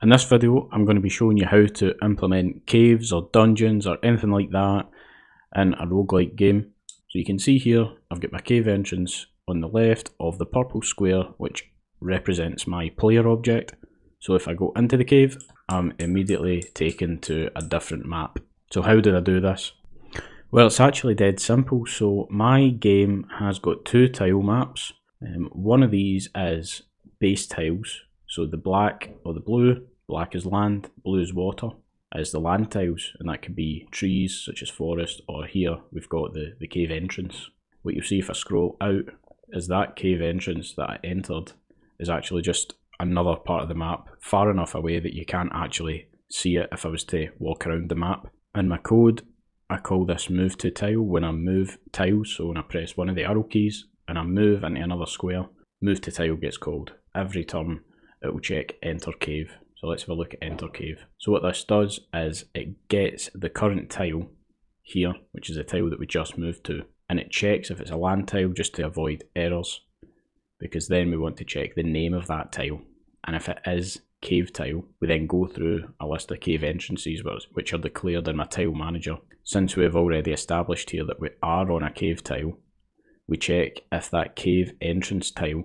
In this video, I'm going to be showing you how to implement caves or dungeons or anything like that in a roguelike game. So you can see here, I've got my cave entrance on the left of the purple square, which represents my player object. So if I go into the cave, I'm immediately taken to a different map. So how did I do this? Well, it's actually dead simple. So my game has got two tile maps. One of these is base tiles. So the black or the blue, black is land, blue is water, is the land tiles, and that could be trees such as forest, or here we've got the cave entrance. What you'll see if I scroll out is that cave entrance that I entered is actually just another part of the map, far enough away that you can't actually see it if I was to walk around the map. In my code, I call this move to tile when I move tiles, so when I press one of the arrow keys and I move into another square, move to tile gets called. Every turn it will check enter cave. So let's have a look at enter cave. So what this does is it gets the current tile here, which is the tile that we just moved to, and it checks if it's a land tile just to avoid errors, because then we want to check the name of that tile. And if it is cave tile, we then go through a list of cave entrances which are declared in my tile manager. Since we have already established here that we are on a cave tile, we check if that cave entrance tile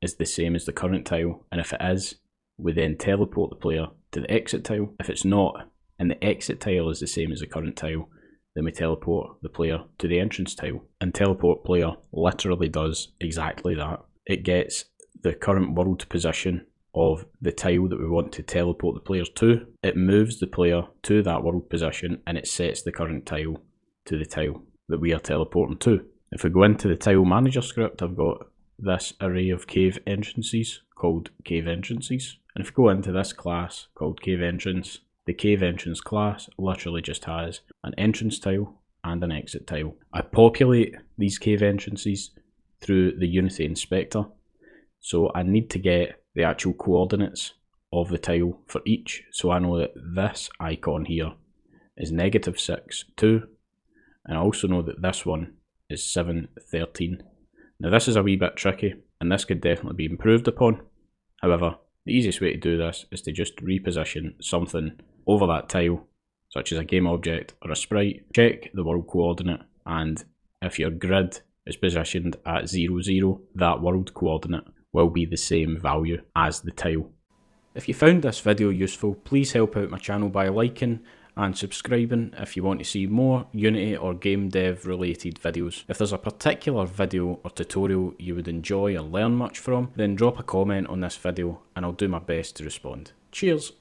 is the same as the current tile, and if it is, we then teleport the player to the exit tile. If it's not, and the exit tile is the same as the current tile, then we teleport the player to the entrance tile. And teleport player literally does exactly that. It gets the current world position of the tile that we want to teleport the players to. It moves the player to that world position, and it sets the current tile to the tile that we are teleporting to. If we go into the tile manager script, I've got this array of cave entrances called cave entrances. And if we go into this class called cave entrance, the cave entrance class literally just has an entrance tile and an exit tile. I populate these cave entrances through the Unity inspector. So I need to get the actual coordinates of the tile for each. So I know that this icon here is -6, 2. And I also know that this one is 7, 13. Now this is a wee bit tricky, and this could definitely be improved upon. However, the easiest way to do this is to just reposition something over that tile, such as a game object or a sprite, check the world coordinate, and if your grid is positioned at 0, 0, that world coordinate will be the same value as the tile. If you found this video useful, please help out my channel by liking and subscribing if you want to see more Unity or game dev related videos. If there's a particular video or tutorial you would enjoy or learn much from, then drop a comment on this video and I'll do my best to respond. Cheers!